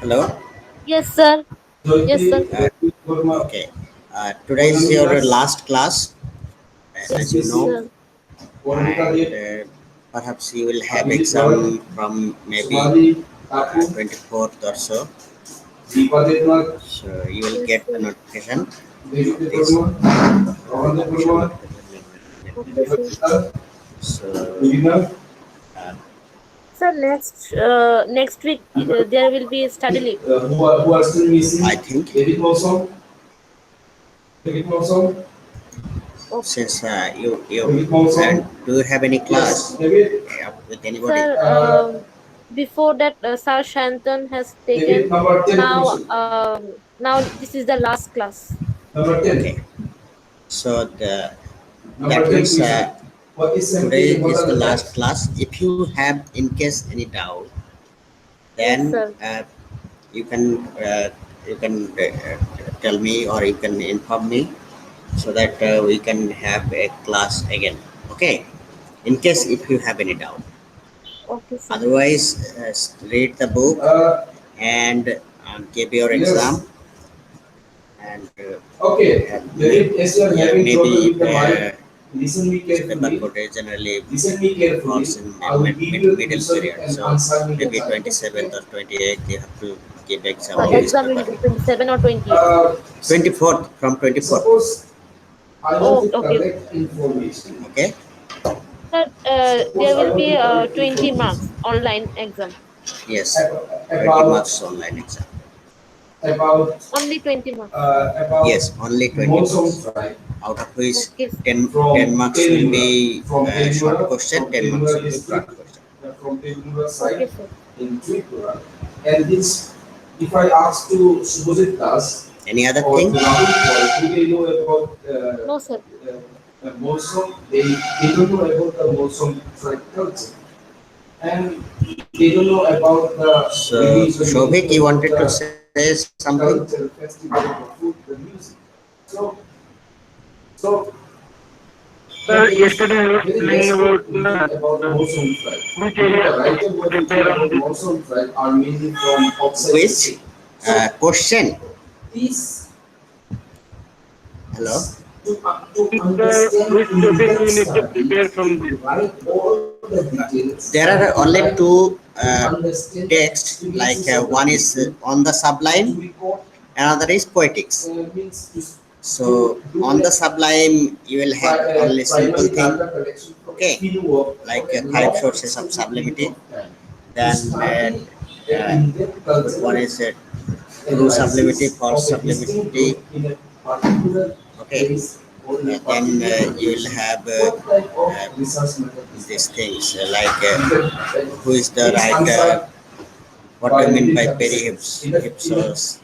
Hello. Yes, sir. Yes, sir. Okay. Today is your last class, as you Yes, know, sir. and perhaps you will have exam from maybe 24th or so. So you will Yes, get the sir. notification of this admission Okay, sir. notification. So uh, Sir, next week there will be study leave. I think Okay. since you and do you have any class with anybody? Sir, before that, Sir Shanton has taken. Now this is the last class. Okay. So that means today is the last class. If you have in case any doubt, Yes, then sir. you can tell me or you can inform me so that we can have a class again. Okay. In case if you have any doubt. Okay, sir. Otherwise, read the book and give your exam and maybe paper quote generally falls in middle period. So maybe 27th or 28th you have to give exam of this Exam will paper. be 27 or 28. 24th from 24th. Oh, okay. Okay. Sir, there will be 20 marks online exam. Yes. 20 marks online exam. Only 20 marks. Yes, only 20 marks. Out of which Okay, sir. 10 marks will be short question, 10 marks will be broad question. Okay, sir. Any other thing? No, sir. So, Shobhik, you wanted to say something? Yesterday I was telling about which area to prepare on this. Which question? Hello? Which topic we need to prepare from this. There are only two texts, like one is on the sublime, another is poetics. So on the sublime, you will have only simple thing, okay, like five sources of sublimity. Then one is true sublimity, false sublimity, okay. Then you will have these things like who is the writer, what do you mean by perihypsos.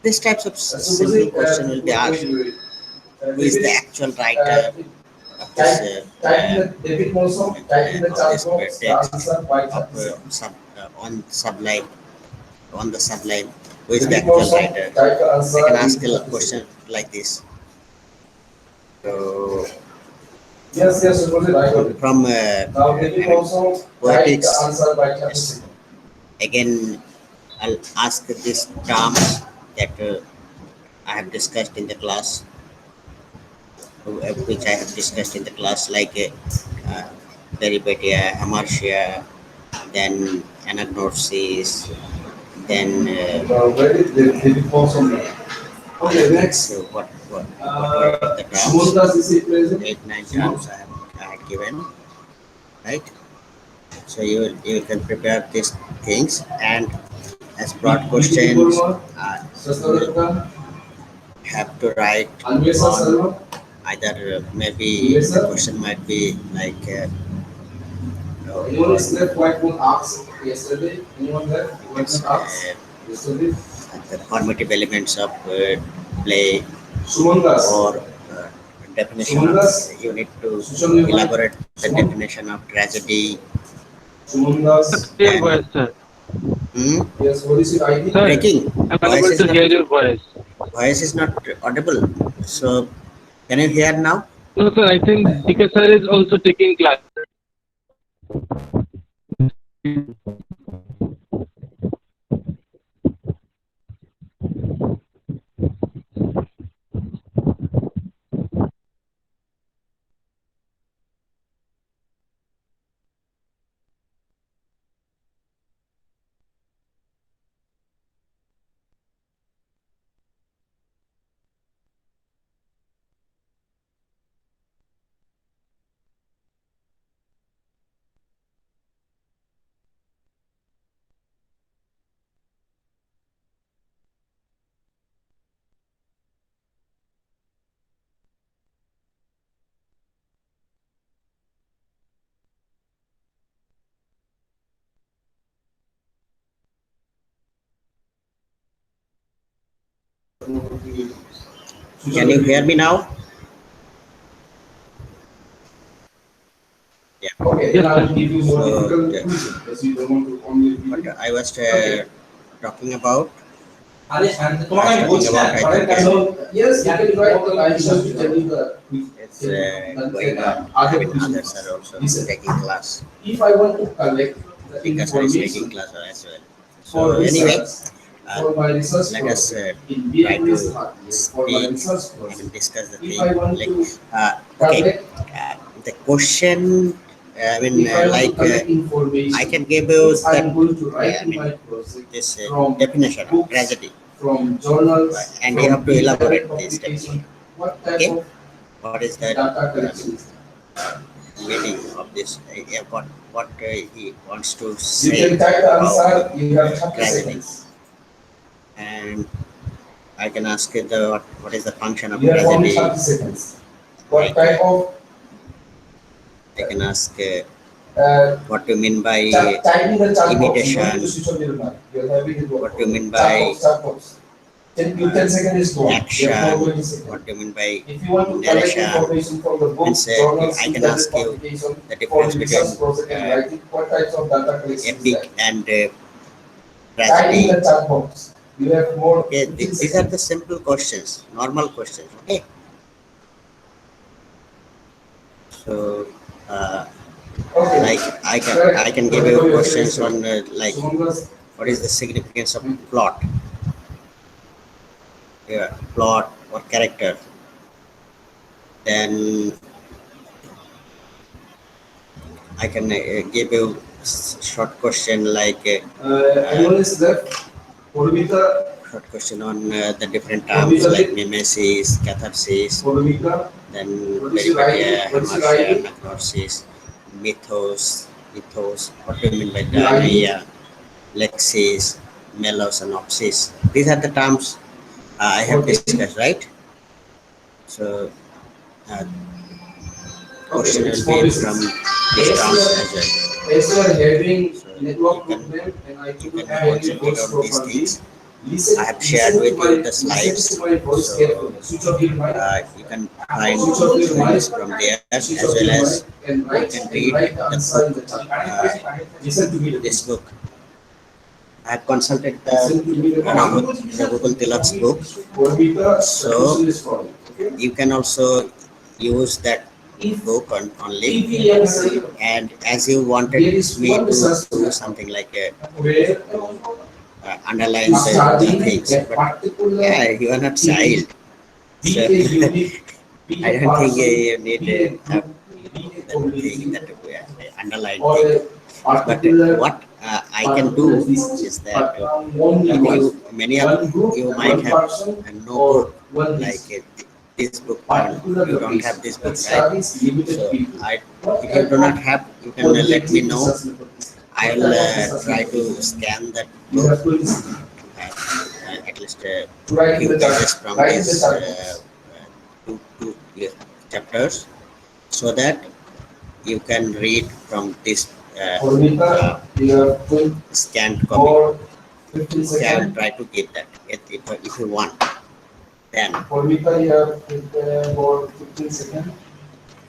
These types of simple question will be asked. Who is the actual writer of this text of on Sublime, on the Sublime? Who is the actual writer? I can ask a question like this. So from poetics, yes. Again, I'll ask these terms that I have discussed in the class, which I have discussed in the class, like peripetia, hamartia, then anagnoses, then so what were the terms? 8, 9 terms I had given, right? So you can prepare these things and as broad questions, you have to write on either maybe the question might be like the formative elements of play or definition of you need to elaborate the definition of tragedy. Clear Then voice, sir. Sir, breaking I'm voice unable is to not hear your voice. audible. So can you hear now? No, sir, I think because sir is also taking classes. Can you hear me now? Yeah. Okay, then I will give you more So, difficult yeah. question, as you don't want to only But read. I was Okay. talking about আরে শান্ত তোমাকে আমি বলছি না পরের কাছে yes you can write the answer to tell you the it's going on. I mean, others are also taking class. if I want to collect the Because I is taking information class as well. So for anyway, research for my research let us project in try to Vietnamese department for my speak research and project discuss the if thing. I want Like, to okay, collect the question. I mean, if I want to like collect information I can give you which I'm that. going to write I in mean, my project this from definition of books, tragedy, from journals, and from you have to elaborate internet this publication, definition. what type Okay, of what is that data collection is that? meaning of this? What he wants to You say can type the about answer, you have 30 tragedy, seconds. and I can ask you what is the function of You have only tragedy. 30 seconds. What Like, type of I can ask uh, what you mean by typing the chat box? You don't need imitation. to switch on your mic. You're having it What do you mean chat by box, chat box. 10 seconds is gone. You have action? 420 seconds. What do you mean by If you want to collect narration? information from the books, And journals, I can internet ask you publication the for difference research between project and writing, what types of data collection is epic that? and Type in tragedy. the chat box. You have more. Okay, 15 these are seconds. the simple questions, normal questions. Okay, so Okay. like I can give you questions on like what is the significance of plot, yeah, plot or character. Then I can give you short question like Anyone is left? Polvita, short question on the different terms like mimesis, catharsis, Polvita, then what is your writing? peripedia, What is your hamartia, writing? necrosis, mythos. What do you mean by Your writing? diarrhea, lexis, melos, and opsis? These are the terms I have Okay. discussed, right? So uh, question Okay, it's will be 46. from these terms as well. As you are having So network you can problem and I you couldn't can have any concentrate voice on these properly, things. listen, I have shared with you the listen slides, to my voice so carefully. Switch off your mic. you can find Switch off your mic. things from there as Switch well off your as mic and you write can and read write the the answer in book, the chat. Listen to me. this book. I have consulted Listen to me. the Google Tilak's book, Polvita, so the question is for you. Okay? you can also use that book only. And as you wanted There is me one to research do something like where underline the things, but yeah, you are not child, so I don't think you need that thing that underline thing. But what I can do is that if you many of you might have no book like this book, you don't have this book, right? So if you do not have, you can let me know. I'll try to scan that book, at least few pages from these two chapters, so that you can read from this scanned copy. Okay, I'll try to get that if you want. Then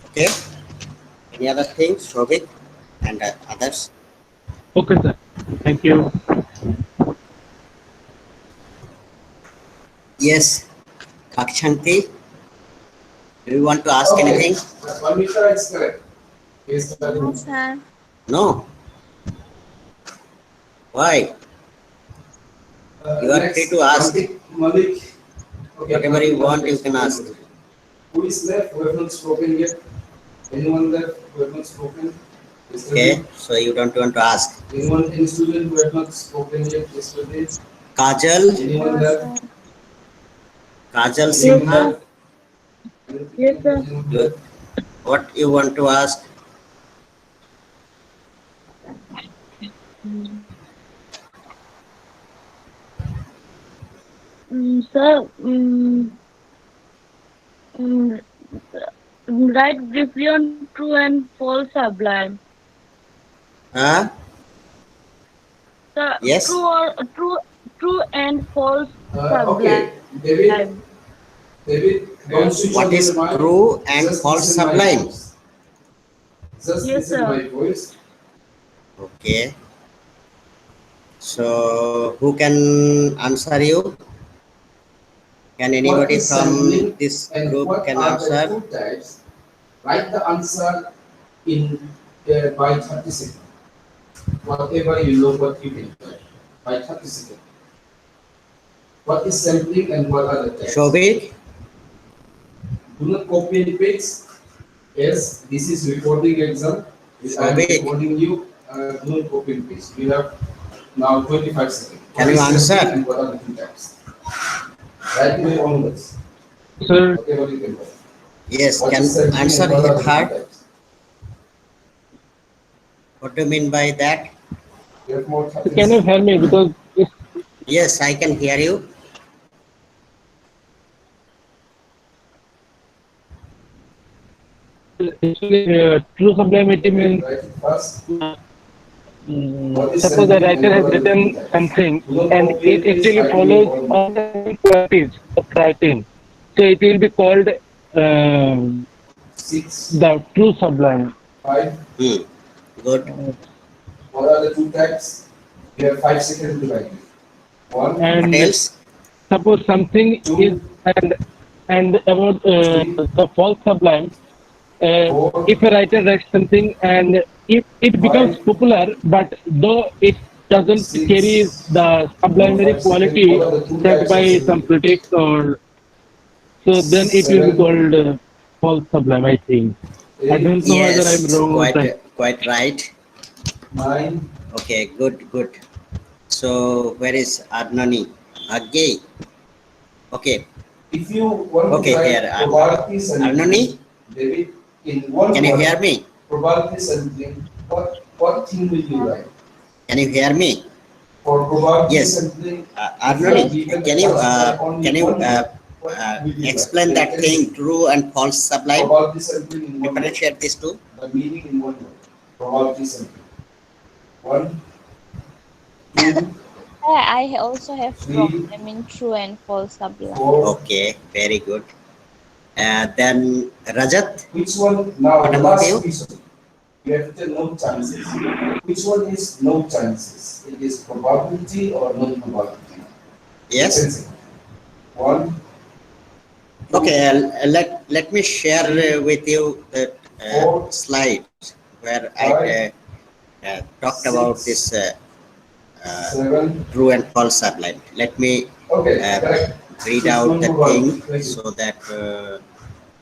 okay. Any other things, Shobik and others? Okay, sir. Thank you. Yes, Kakshanti, do you want to ask anything? Palmita is correct. No, sir. No. Why? You are free to ask. Malik. Okay, Whatever you want, you can ask. Who is left who have not spoken yet? Anyone left who have not spoken? Okay, so you don't want to ask. Anyone, any student who have not spoken yet yesterday? Kajal, Anyone No, left? sir. Kajal Yes, Simha, sir. Yes, sir. what you want to ask? Mm. Sir, mm, write briefly on true and false sublime. Huh? Sir, Yes. true and false Okay. sublime. David, David, don't switch What on is your mind. true and Just false listen my sublime? voice. Just Yes, listen sir. my voice. Okay. So who can answer you? Can What anybody is from sampling this and group what can are the answer? two types? Write the answer in by 30 seconds. Whatever you know, what you can write by 30 seconds. What is sampling and what are the types? Shobik? Do not copy and paste. Yes, this is recording exam. I am Shobik, recording you. Do not copy and paste. You have now 25 seconds. can What you is sampling answer? and what are the two types? Write me onwards. Sir, Whatever you can write. Yes, What can is sampling answer and what are the two hard? types? What do you mean by that? You have more 30 can you seconds. hear me? Because it's Yes, I can hear you. actually true sublimity Okay, means write it fast. What is suppose the sampling writer and has what are the two written types? something Do not and copy it and paste. actually Write me follows onwards. all the same qualities of writing. So it will be called 6, the true sublime. 5. Good. What are the two types? You have 5 seconds to write it. 1, What And else? suppose something is 2, and about 3, the false sublime. 4, If a writer writes something and if it becomes 5, popular, but though it doesn't carry 6. the More sublime 5 seconds. What quality are the two set types of by some sampling? critics, or so then it will be 7, called false sublime. I think. I 8, don't know whether I'm Yes, wrong or right. quite right. 9. Okay, good. So where is Adnani? Agay. Okay, If you want to okay, write here. probability sampling, Adnani, David, in one can you word, hear me? probability sampling, what thing will you write? Can you hear me? For probability Yes. sampling, if you are Arnoni, given a can you chance to write only one word, what will you write? explain that thing, true and false sublime? Probability sampling in one word. Differentiate these two. The meaning in one word. Probability sampling. 1, 2, I also have 3, problem in true and false sublime. 4. Okay, very good. Then Rajat, Which one? Now what the about last you? question. You have to tell no chances. Which one is no chances? It is probability or non-probability? Yes. 1, 2, Okay, let me share with you the 4, slides where I 5, talked about 6, this 7. true and false sublime. Let me Okay, correct. read It's out the non-probability. thing Thank you. so that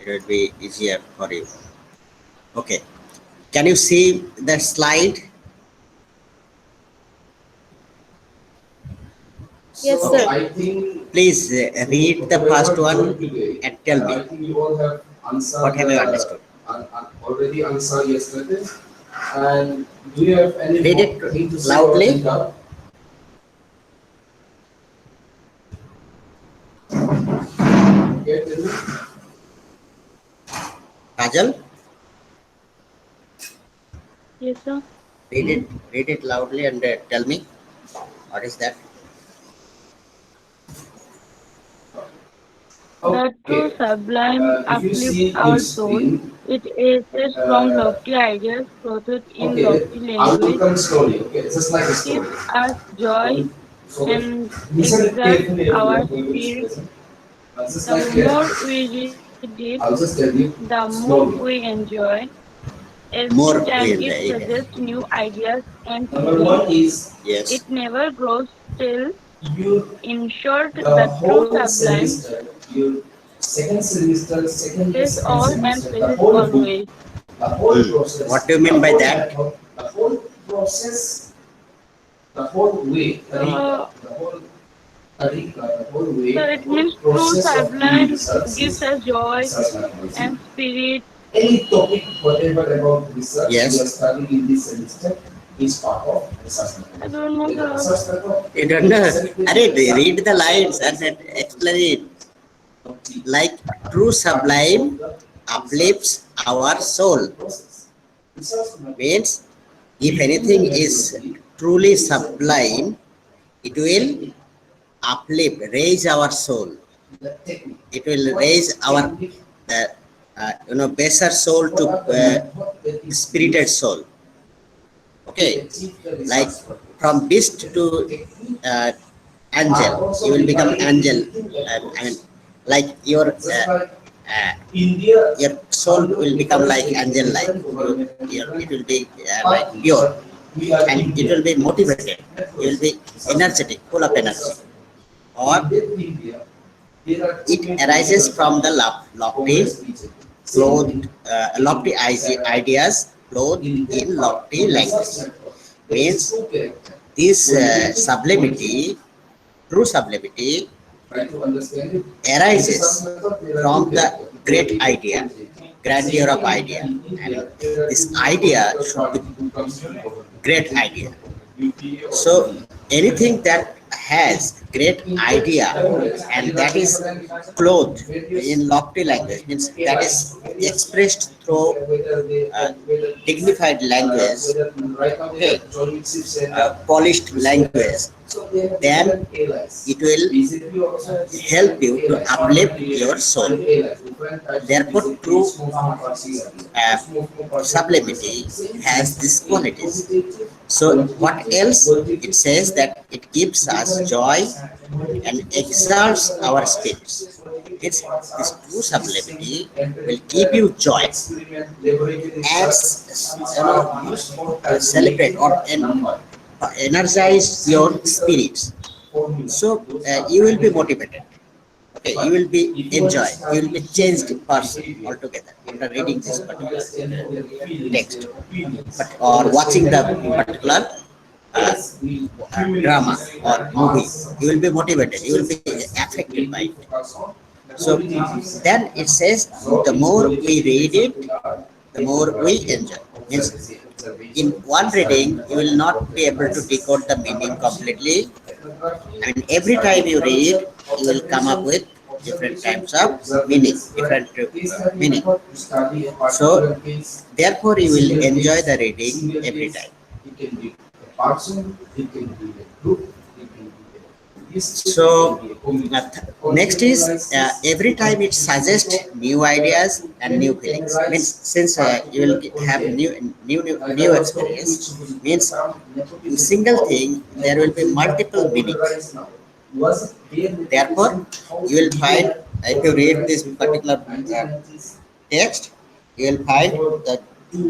it will be easier for you. Okay, can you see the slide? Yes, So sir. I think Please read the first one today, and tell me I think you all have answered what have you understood. already answered yesterday. And do you have any Read it thing to say loudly. or any doubt? Okay, tell me. Kajal, Yes, sir. read it loudly and tell me what is that. The true Okay. sublime If you uplifts see your our soul. screen, It is from uh, lofty ideas processed in okay, lofty I will language, come slowly. Okay, just like a gives story. us joy So and listen exalts carefully, our everyone who is spirit. present. Just The like a more we read it, I'll just tell you the more slowly. we enjoy. Every More time will it yeah. suggests new ideas and Number feelings. one is It Yes. never grows stale. you In short, the the true whole sublime semester, your second semester, second year, says second all and semester, the pleases whole book, always. the whole process, What do you mean the by whole that? method, the whole process, the whole way, So, the whole so way, the it whole means true process of doing sublime research gives is us joy research methodology. and spirit. Any topic, whatever about research you are Yes. studying in this semester is part of research I methodology. don't know, The sir. research method You don't know. simply Read the lines and then explain it. Like true sublime uplifts our soul. Means if anything is truly sublime, it will uplift, raise our soul. the technique. It will raise our baser soul to spirited soul. Okay, like from beast to uh, angel, you will become angel. I mean, like your soul will become like angel like. It will be like pure, and it will be motivated. You will be energetic, full of energy. Or it arises from the lofty ideas clothed in lofty language. Means this sublimity, true sublimity, Try to understand it. arises from the great idea, grandeur of idea. And this idea should be great idea. So anything that has great idea and that is clothed in lofty language means that is expressed through dignified language, okay, polished language, then it will help you to uplift your soul. Therefore, true sublimity has these qualities. So, what else? It says that it gives us joy and exalts our spirits. It's this true sublimity will give you joy as celebrate or energize your spirits. So you will be motivated. Okay, you will be enjoy. You will be changed person altogether after reading this particular text, but or watching the particular drama or movie. You will be motivated. You will be affected by it. So then it says the more we read it, the more we enjoy. Means in one reading, you will not be able to decode the meaning completely. I mean, every time you read, you will come up with different types of meaning, different meaning. So, therefore, you will enjoy the reading every time. It can be a person, it can be a group, it can be a so next is every time it suggests new ideas and new feelings. Means since you will have new experience, means in single thing there will be multiple meanings. Therefore, you will find if you read this particular text, you will find the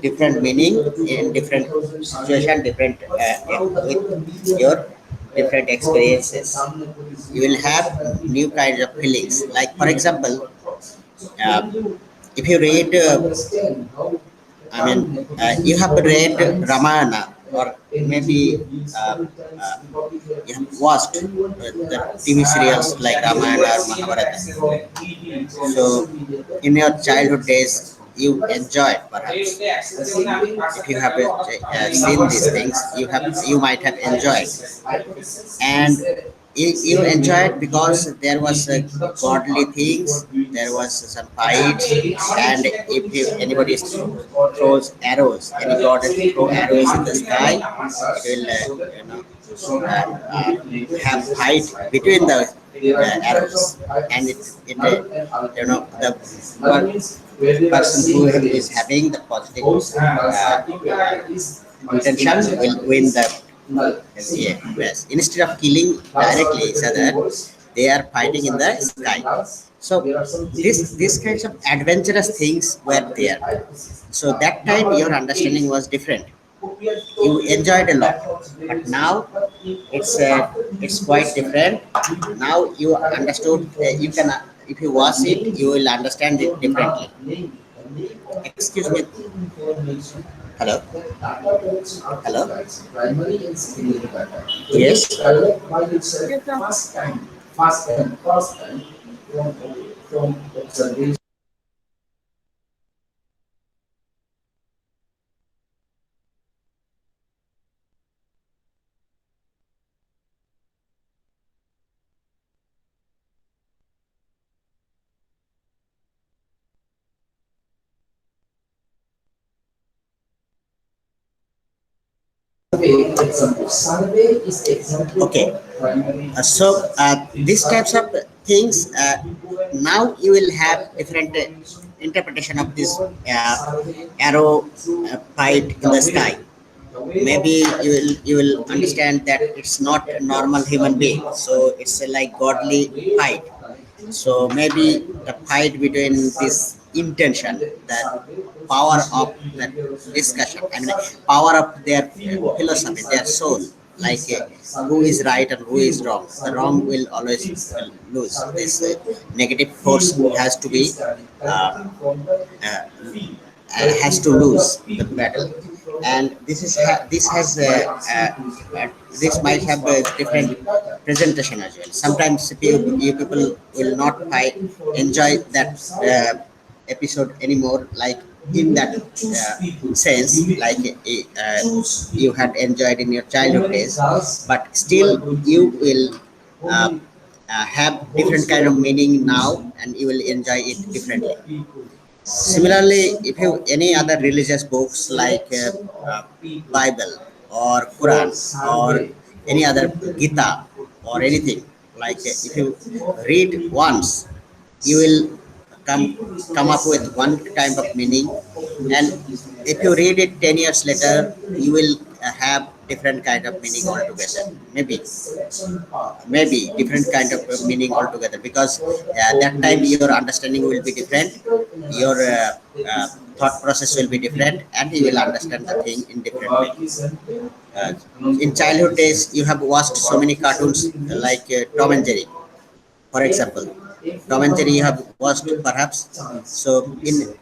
different meaning in different situation, different with your different experiences. You will have new kinds of feelings. Like for example, uh, if you read, you have read Ramayana or maybe you have watched the TV serials like Ramayana or Mahabharata. So, in your childhood days, you enjoyed perhaps. If you have seen these things, you might have enjoyed, and you enjoyed because there was godly things, there was some fights, and if anybody throws arrows, any god throw arrows in the sky, it will have fight between the arrows, and the person who is having the positive intention will win the yes. Instead of killing directly each other, they are fighting in the sky. So this kinds of adventurous things were there. So that time your understanding was different. You enjoyed a lot, but now it's quite different. Now you understood. You can if you watch it, you will understand it differently. Excuse me. Hello. Hello. Yes. Yes, sir. First time from observation. Okay. So these types of things, now you will have different interpretation of this arrow fight in the sky. Maybe you will understand that it's not a normal human being, so it's a like godly fight. So maybe the fight between this intention, the power of that discussion, I mean power of their philosophy, their soul, like who is right and who is wrong. The wrong will always lose. This negative force has to be uh, has to lose the battle. And this has this might have a different presentation as well. Sometimes you people will not enjoy that episode anymore, like in that sense, like you had enjoyed in your childhood days, but still you will uh, have different kind of meaning now, and you will enjoy it differently. Similarly, if you any other religious books like Bible or Quran or any other Gita or anything, like if you read once, you will come come up with one type of meaning, and if you read it 10 years later, you will have different kind of meaning altogether. Maybe different kind of meaning altogether, because that time your understanding will be different, your thought process will be different, and you will understand the thing in different way. uh, in childhood days you have watched so many cartoons like Tom and Jerry, for example. Tom and Jerry you have watched perhaps. So in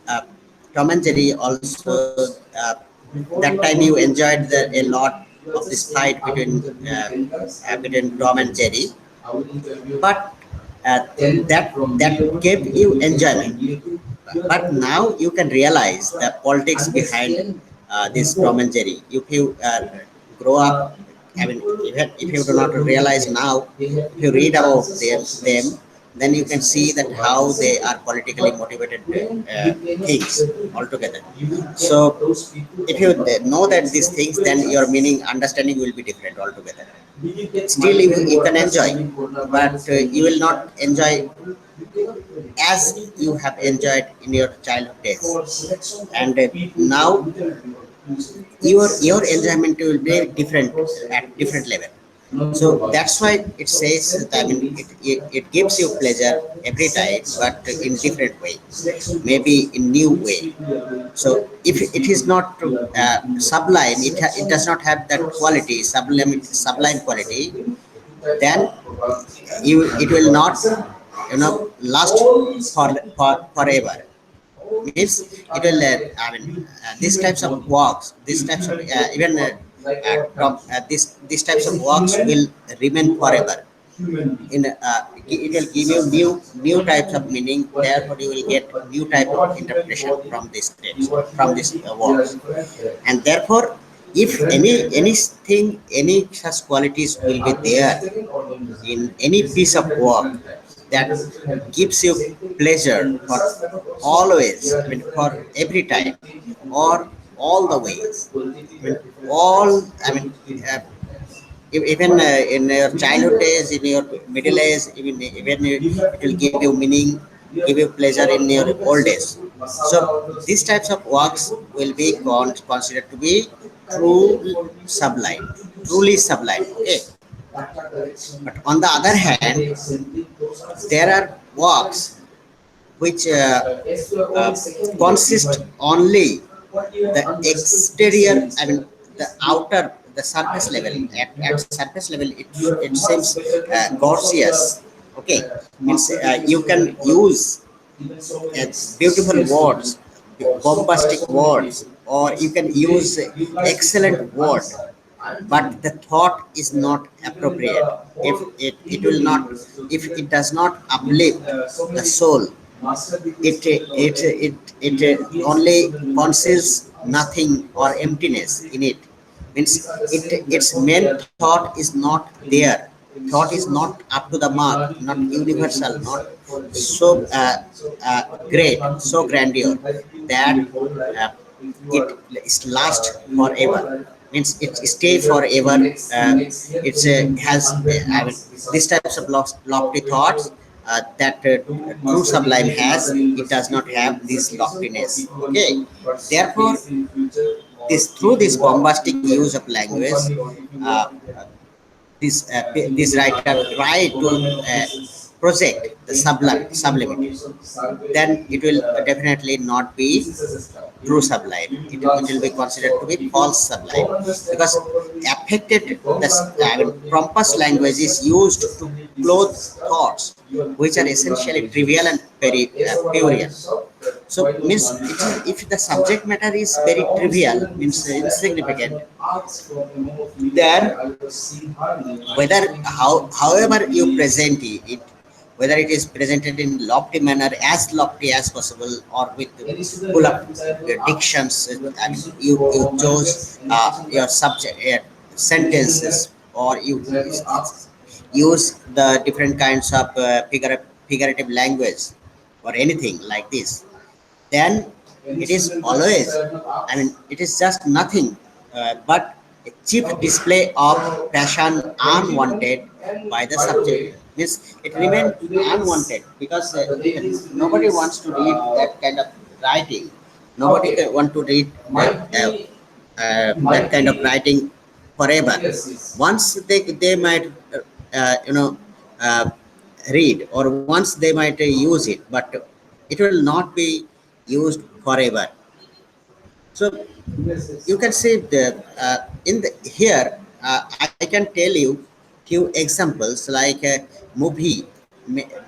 Tom and Jerry also, that time you enjoyed a lot of this fight between Tom and Jerry, but that gave you enjoyment. But now you can realize the politics behind this Tom and Jerry. If you grow up, I mean, even if you do not realize now, if you read about them, then you can see that how they are politically motivated things altogether. So if you know that these things, then your meaning understanding will be different altogether. Still you can enjoy, but you will not enjoy as you have enjoyed in your childhood days. And now your enjoyment will be different at different level. So that's why it says, I mean, it gives you pleasure every time, but in different way, maybe in new way. So if it is not sublime, it does not have that quality, sublime quality, then it will not last forever. Means it will these types of walks, these types of these types of walks will remain forever. It will give you new types of meaning. Therefore you will get new type of interpretation from this text, from this walks. And therefore, if anything, any such qualities will be there in any piece of work that gives you pleasure for always, I mean, for every time, or all the ways. I mean, all, I mean, even in your childhood days, in your middle age, even it will give you meaning, give you pleasure in your old days. So these types of works will be considered to be true sublime, truly sublime. Okay. But on the other hand, there are works which consist only the exterior, I mean the outer, the surface level. At surface level, it seems gorgeous. Okay, means you can use beautiful words, bombastic words, or you can use excellent word, but the thought is not appropriate. If it will not, if it does not uplift the soul, it only conceals nothing or emptiness in it. Means its main thought is not there. Thought is not up to the mark, not universal, not so great, so grandeur that it is last forever. Means it stay forever. It has I mean, these types of lofty thoughts that true Sublime has. It does not have this loftiness. Okay, therefore, this through this bombastic use of language, uh, this writer try to project the sublimity, then it will definitely not be true sublime. It will be considered to be false sublime, because affected I mean, pompous language is used to clothe thoughts which are essentially trivial and very puerile. So means if the subject matter is very trivial, means insignificant, then whether however you present it, whether it is presented in lofty manner, as lofty as possible, or with full of dictions, and you chose your subject sentences, or you use the different kinds of figurative language or anything like this, then it is always, I mean, it is just nothing but a cheap display of passion unwanted by the subject. Means it remains unwanted, because nobody wants to read that kind of writing. Nobody want to read that kind of writing forever. Once they might, you know, uh, read, or once they might use it, but it will not be used forever. So you can see the in the here, I can tell you few examples like movie,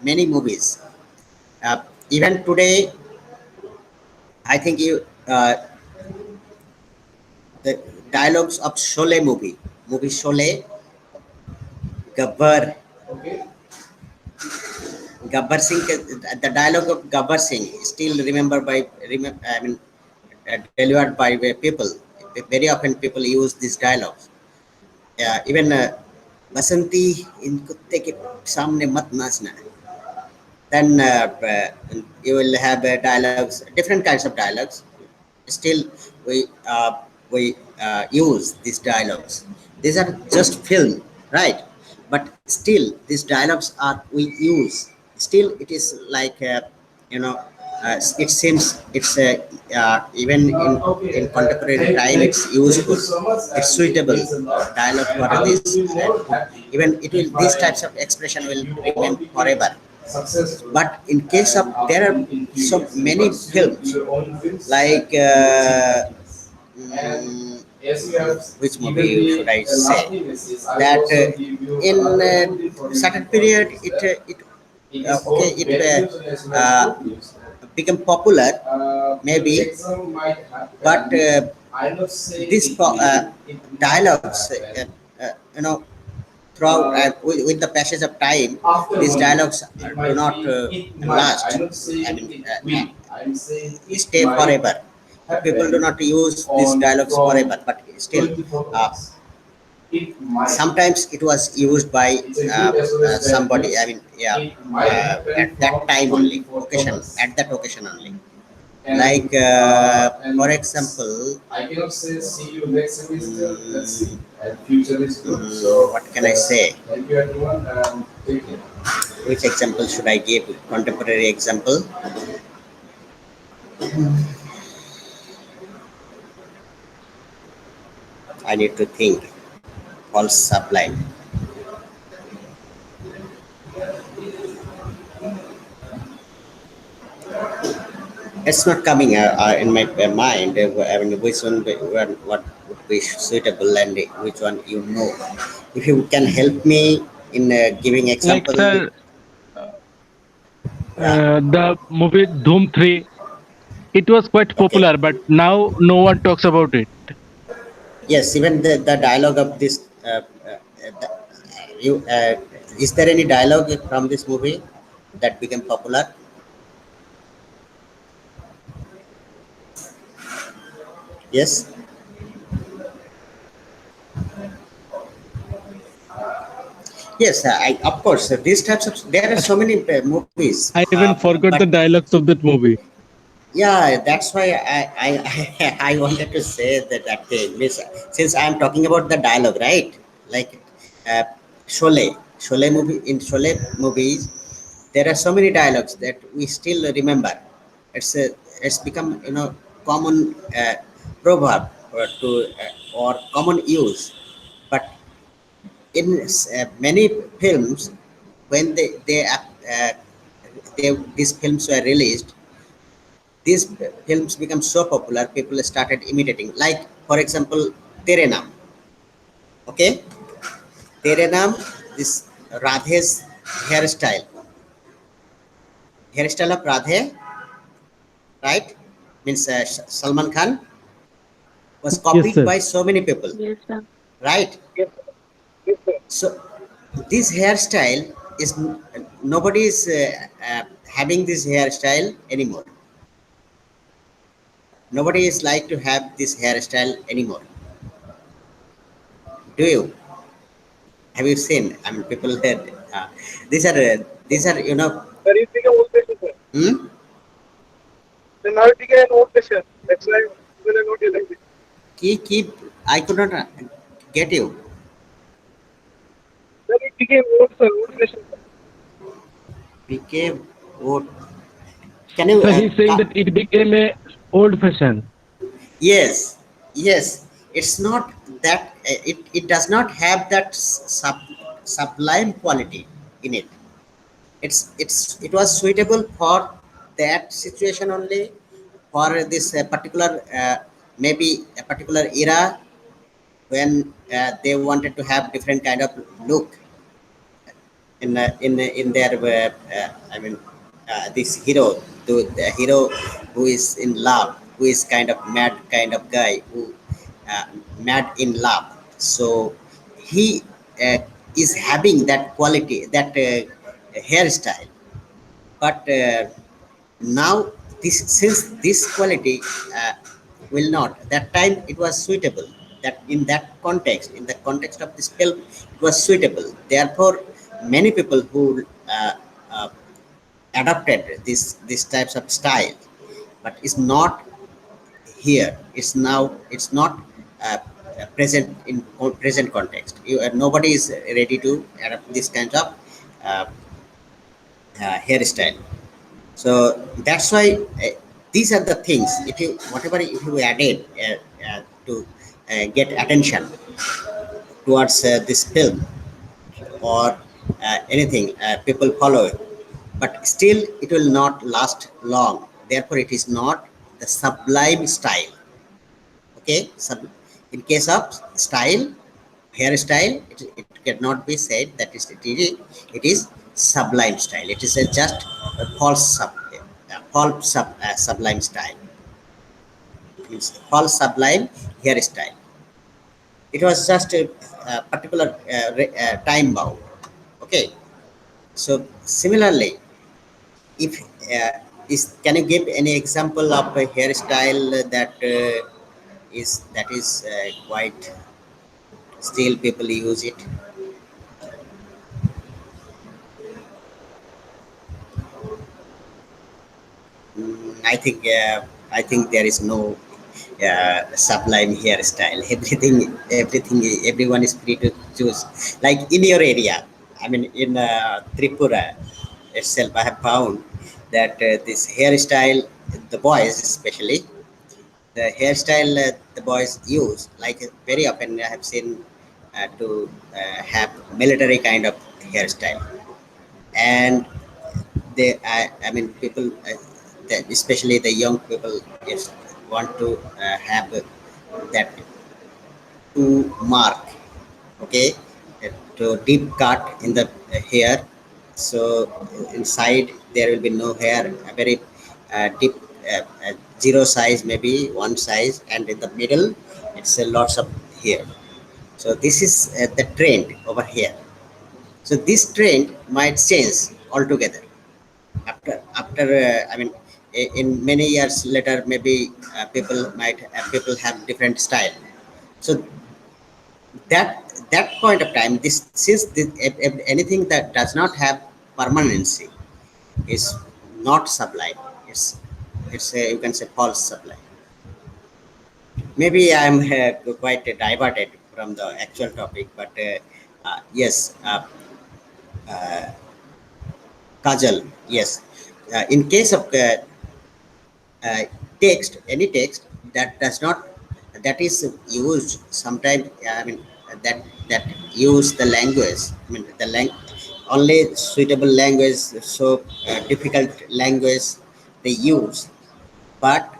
many movies. Even today, I think you the dialogues of Sholay movie Sholay, Gabbar, Gabbar Singh, the dialogue of Gabbar Singh is still remembered by, I mean, delivered by the people. Very often people use these dialogues. Even Basanti in कुत्ते के सामने मत नाचना. Then you will have dialogues, different kinds of dialogues. Still, we use these dialogues. These are just film, right? But still, these dialogues are we use. Still, it is like you know. It seems it's even in contemporary time it's useful. It's suitable dialogue for this. Even it will, these types of expression will remain forever. But in case of, there are so many films like which movie should I say, that in certain period it become popular, maybe, but these dialogues, you know, throughout with the passage of time, these dialogues do not last. I mean, stay forever. People do not use these dialogues forever, but still, sometimes it was used by somebody. I mean, yeah, at that time only, occasion, at that occasion only. Like, for example, I cannot say see you next semester. Let's see. And future is good. So what can I say? Thank you everyone. Take care. Which example should I give? Contemporary example. I need to think. False sublime. It's not coming in my mind. I mean, which one, what would be suitable, and which one you know. If you can help me in giving Like, example. sir, Yeah. the movie Doom 3, it was quite Okay. popular, but now no one talks about it. Yes, even the dialogue of this. The, you is there any dialogue from this movie that became popular? Yes. Yes, I, of course. These types of, there are so many movies, I even but forgot the dialogues of that movie. yeah, that's why I wanted to say that thing. Since I am talking about the dialogue, right? Like uh, Sholay movie, in Sholay movies, There are so many dialogues that we still remember. It's a, it's become common proverb or common use. But in many films, when these films were released, these films become so popular, people started imitating. Like for example, Tere Naam. Okay, Tere Naam, this Radhe's hairstyle, hairstyle of Radhe, right? Means Salman Khan was Yes, copied sir. by so many people, Yes, sir. right? So this hairstyle is nobody is having this hairstyle anymore. Nobody is like to have this hairstyle anymore. Do you? Have you seen? I mean, people that these are Sir, it became old fashioned, sir. hmm? So now it became old fashioned. That's why people are not like this. Keep. I could not get you. Sir, it became old, sir, old fashioned. Became what? Can you? Sir, he's saying that it became a old fashion. Yes, yes. It's not that it does not have that sublime quality in it. It was suitable for that situation only, for this particular maybe a particular era when they wanted to have different kind of look in their I mean this hero, the hero who is in love, who is kind of mad kind of guy who uh, mad in love. So he uh, is having that quality, that hairstyle. But now this, since this quality uh, will not, that time it was suitable, that in that context, in the context of this film, it was suitable. Therefore many people who uh, uh, adopted this types of style, but it's not here, it's now, it's not present in present context. Nobody is ready to adopt this kind of uh, hairstyle. So that's why these are the things, if you whatever if you added to get attention towards this film or anything, people follow it, but still it will not last long. Therefore it is not the sublime style. Okay, in case of style, hairstyle, it cannot be said that it is sublime style. It is a just a sublime style. Means false sublime hairstyle. It was just a particular time bound. Okay, so similarly, if can you give any example of a hairstyle that is quite still people use it? I think there is no sublime hairstyle. Everything, everyone is free to choose. Like in your area, I mean, in Tripura itself, I have found that this hairstyle, the boys especially, the hairstyle the boys use, like very often I have seen to have military kind of hairstyle, and I mean people especially the young people is want to have that two mark. Okay, to deep cut in the hair. So inside there will be no hair, a very deep zero size, maybe one size, and in the middle it's lots of hair. So this is the trend over here. So this trend might change altogether after I mean in many years later, maybe people have different style. So that point of time, this since if anything that does not have permanency is not sublime. It's a, you can say, false sublime. Maybe I'm quite diverted from the actual topic, but yes, Kajal, yes. In case of uh, text, any text that does not, that is used sometimes, I mean, that use the language, I mean, the only suitable language, so difficult language they use. But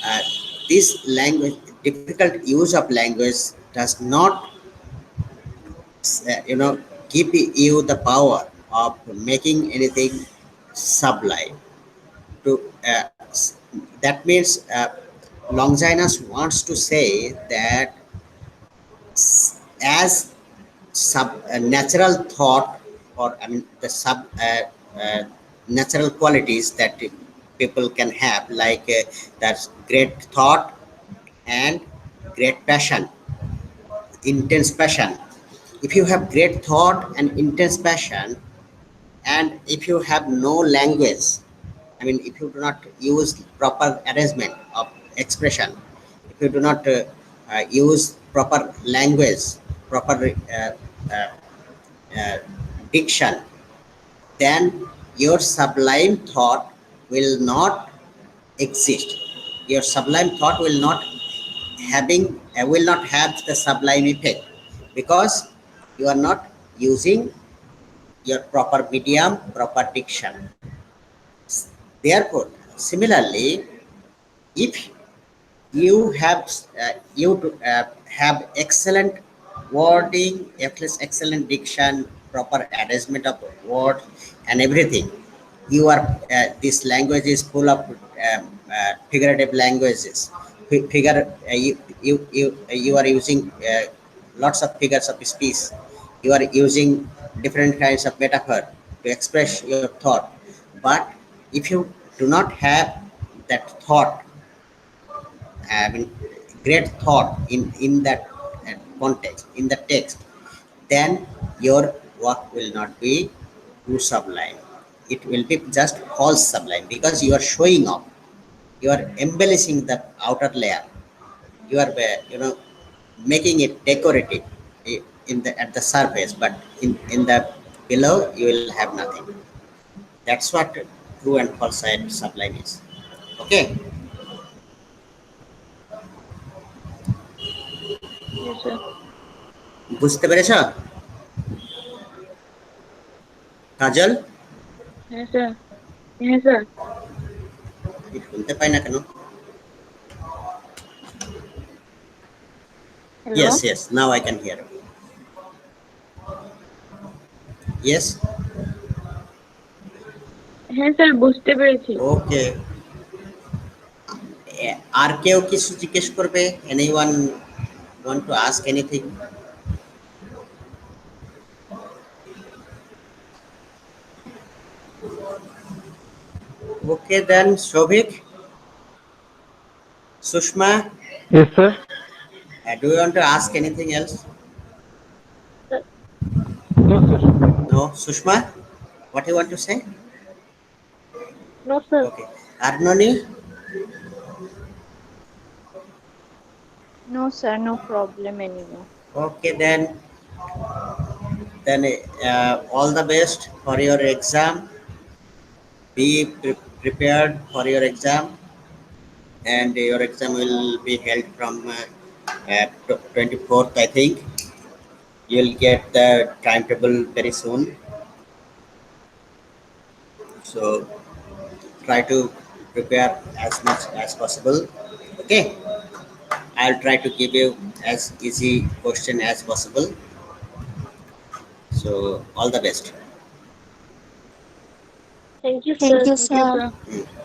uh, this language, difficult use of language does not, give you the power of making anything sublime. To that means Longinus wants to say that as natural thought, or I mean the uh, natural qualities that people can have, like that's great thought and great passion, intense passion. If you have great thought and intense passion, and if you have no language, I mean, if you do not use proper arrangement of expression, if you do not use proper language, proper uh, uh, diction, then your sublime thought will not exist. Your sublime thought will not have the sublime effect, because you are not using your proper medium, proper diction. Therefore, similarly, if you have excellent wording, excellent diction, proper arrangement of words and everything, you are this language is full of figurative languages. You are using lots of figures of speech. You are using different kinds of metaphor to express your thought. But if you do not have that thought, I mean, great thought in that context, in the text, then your work will not be too sublime. It will be just false sublime, because you are showing off, you are embellishing the outer layer, you are making it decorative in the at the surface, but in the below you will have nothing. That's what true and false side sublime is. Okay, Yes, sir. বুঝতে পেরেছ কাজল? Yes, sir. Yes, sir. শুনতে পাই না কেন? Hello. Yes, yes, now I can hear. Yes, হ্যাঁ sir বুঝতে পেরেছি। okay. আর কেউ কিছু জিজ্ঞেস করবে? Anyone want to ask anything? Okay, then Shobhik, Sushma, Yes, sir. do you want to ask anything else? No, sir. No, Sushma, what you want to say? No sir. Okay, Arnoni, No, sir, no problem anymore. okay, then all the best for your exam. Be prepared for your exam, and your exam will be held from 24th, I think. You'll get the timetable very soon. So try to prepare as much as possible. Okay, I'll try to give you as easy question as possible. So all the best. Thank you Thank sir. you, thank you sir. Sir. Mm.